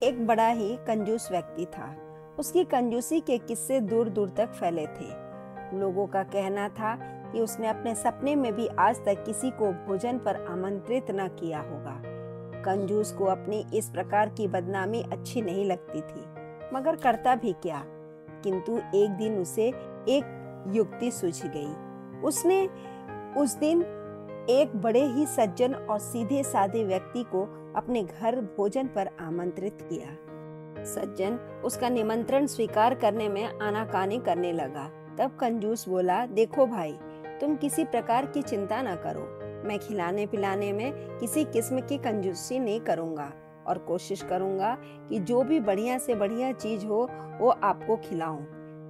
एक बड़ा ही कंजूस व्यक्ति था। उसकी कंजूसी के किस्से दूर दूर तक फैले थे। लोगों का कहना था कि उसने अपने सपने में भी आज तक किसी को भोजन पर आमंत्रित न किया होगा। कंजूस को अपनी इस प्रकार की बदनामी अच्छी नहीं लगती थी, मगर करता भी क्या। किंतु एक दिन उसे एक युक्ति सूझ गई। उसने उस दिन एक बड़े ही सज्जन और सीधे साधे व्यक्ति को अपने घर भोजन पर आमंत्रित किया। सज्जन उसका निमंत्रण स्वीकार करने में आनाकानी करने लगा। तब कंजूस बोला, देखो भाई, तुम किसी प्रकार की चिंता न करो। मैं खिलाने पिलाने में किसी किस्म की कंजूसी नहीं करूंगा और कोशिश करूंगा कि जो भी बढ़िया से बढ़िया चीज हो वो आपको खिलाऊं।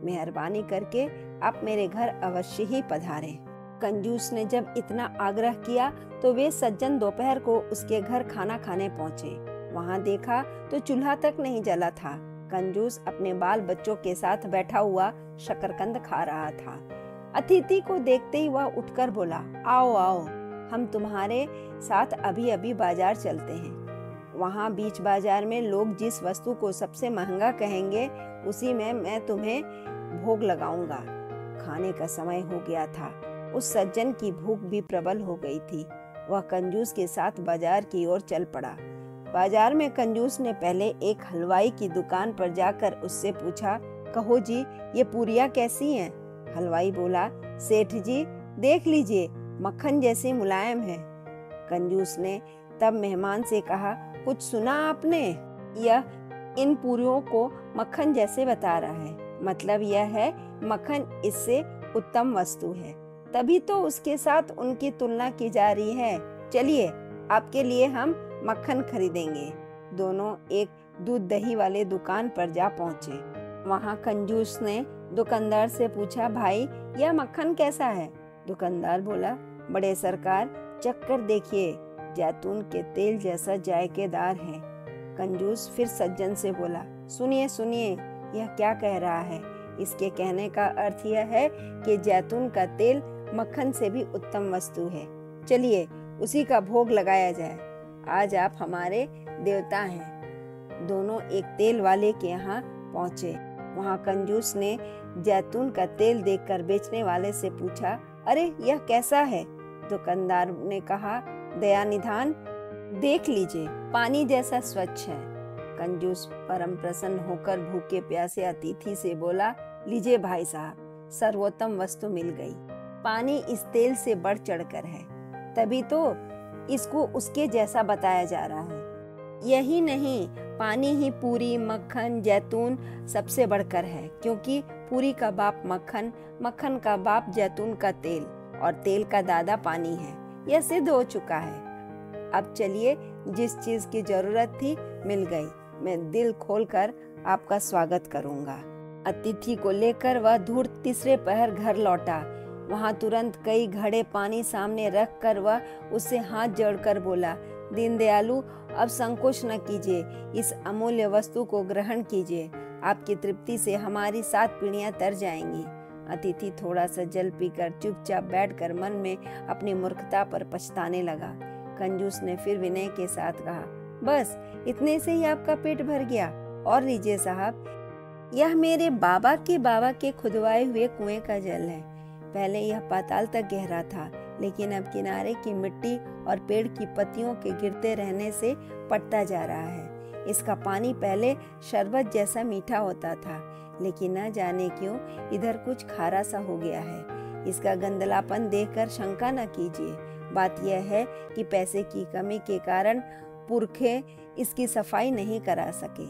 मेहरबानी करके आप मेरे घर अवश्य ही पधारें। कंजूस ने जब इतना आग्रह किया तो वे सज्जन दोपहर को उसके घर खाना खाने पहुंचे। वहां देखा तो चूल्हा तक नहीं जला था। कंजूस अपने बाल बच्चों के साथ बैठा हुआ शकरकंद खा रहा था। अतिथि को देखते ही वह उठकर बोला, आओ आओ, हम तुम्हारे साथ अभी अभी बाजार चलते हैं। वहां बीच बाजार में लोग जिस वस्तु को सबसे महंगा कहेंगे उसी में मैं तुम्हें भोग लगाऊंगा। खाने का समय हो गया था। उस सज्जन की भूख भी प्रबल हो गई थी। वह कंजूस के साथ बाजार की ओर चल पड़ा। बाजार में कंजूस ने पहले एक हलवाई की दुकान पर जाकर उससे पूछा, कहो जी, ये पूरियां कैसी हैं? हलवाई बोला, सेठ जी देख लीजिए, मक्खन जैसी मुलायम है। कंजूस ने तब मेहमान से कहा, कुछ सुना आपने? यह इन पूरियों को मक्खन जैसे बता रहा है, मतलब यह है मक्खन इससे उत्तम वस्तु है, तभी तो उसके साथ उनकी तुलना की जा रही है। चलिए, आपके लिए हम मक्खन खरीदेंगे। दोनों एक दूध दही वाले दुकान पर जा पहुंचे। वहां कंजूस ने दुकानदार से पूछा, भाई यह मक्खन कैसा है? दुकानदार बोला, बड़े सरकार, चक्कर देखिए, जैतून के तेल जैसा जायकेदार है। कंजूस फिर सज्जन से बोला, सुनिए सुनिए, यह क्या कह रहा है? इसके कहने का अर्थ यह है कि जैतून का तेल मक्खन से भी उत्तम वस्तु है। चलिए, उसी का भोग लगाया जाए। आज आप हमारे देवता हैं। दोनों एक तेल वाले के यहाँ पहुँचे। वहाँ कंजूस ने जैतून का तेल देखकर बेचने वाले से पूछा, अरे यह कैसा है? दुकानदार ने कहा, दया निधान, देख लीजिए, पानी जैसा स्वच्छ है। कंजूस परम प्रसन्न होकर भूखे प्यासे अतिथि से बोला, लीजिए भाई साहब, सर्वोत्तम वस्तु मिल गई। पानी इस तेल से बढ़ चढ़कर है, तभी तो इसको उसके जैसा बताया जा रहा है। यही नहीं, पानी ही पूरी, मक्खन, जैतून सबसे बढ़कर है, क्योंकि पूरी का बाप मक्खन, मक्खन का बाप जैतून का तेल और तेल का दादा पानी है। यह सिद्ध हो चुका है। अब चलिए, जिस चीज की जरूरत थी मिल गई। मैं दिल खोलकर आपका स्वागत करूंगा। अतिथि को लेकर वह धूर्त तीसरे पहर घर लौटा। वहां तुरंत कई घड़े पानी सामने रख कर वह उससे हाथ जोड़कर बोला, दीनदयालु, अब संकोच न कीजिए, इस अमूल्य वस्तु को ग्रहण कीजिए। आपकी तृप्ति से हमारी 7 पीढ़ियां तर जाएंगी। अतिथि थोड़ा सा जल पीकर चुपचाप बैठकर मन में अपनी मूर्खता पर पछताने लगा। कंजूस ने फिर विनय के साथ कहा, बस इतने से ही आपका पेट भर गया? और लीजिए साहब, यह मेरे बाबा के खुदवाए हुए कुएं का जल है। पहले यह पाताल तक गहरा था, लेकिन अब किनारे की मिट्टी और पेड़ की पत्तियों के गिरते रहने से पटता जा रहा है। इसका पानी पहले शरबत जैसा मीठा होता था, लेकिन न जाने क्यों इधर कुछ खारा सा हो गया है। इसका गंदलापन देखकर शंका न कीजिए। बात यह है कि पैसे की कमी के कारण पुरखे इसकी सफाई नहीं करा सके।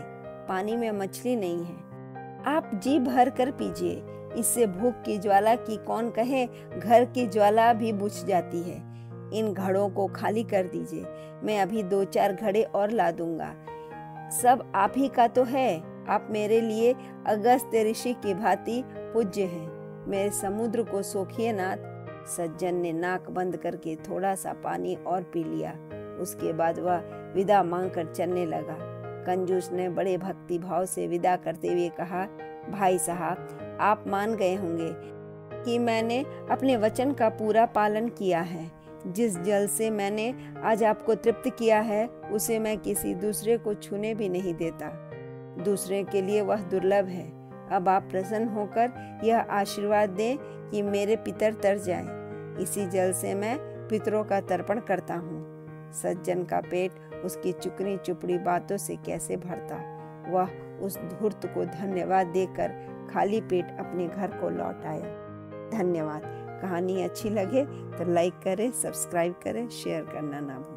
पानी में मछली नहीं है। आप जी भर कर पीजिए, इससे भूख की ज्वाला की कौन कहे, घर की ज्वाला भी बुझ जाती है। इन घड़ों को खाली कर दीजिए, मैं अभी 2-4 घड़े और ला दूंगा। सब आप ही का तो है। आप मेरे लिए अगस्त्य ऋषि की भांति पूज्य हैं। मेरे समुद्र को सोखिए नाथ। सज्जन ने नाक बंद करके थोड़ा सा पानी और पी लिया। उसके बाद वह विदा मांगकर चलने लगा। कंजूस ने बड़े भक्ति भाव से विदा करते हुए कहा, भाई साहब, आप मान गए होंगे कि मैंने अपने वचन का पूरा पालन किया है। जिस जल से मैंने आज आपको तृप्त किया है उसे मैं किसी दूसरे को छूने भी नहीं देता। दूसरे के लिए वह दुर्लभ है। अब आप प्रसन्न होकर यह आशीर्वाद दें कि मेरे पितर तर जाएं। इसी जल से मैं पितरों का तर्पण करता हूँ। सज्जन का पेट उसकी चुकनी चुपड़ी बातों से कैसे भरता। वह उस धूर्त को धन्यवाद देकर खाली पेट अपने घर को लौट आया। धन्यवाद। कहानी अच्छी लगे तो लाइक करें, सब्सक्राइब करें, शेयर करना ना भूलें।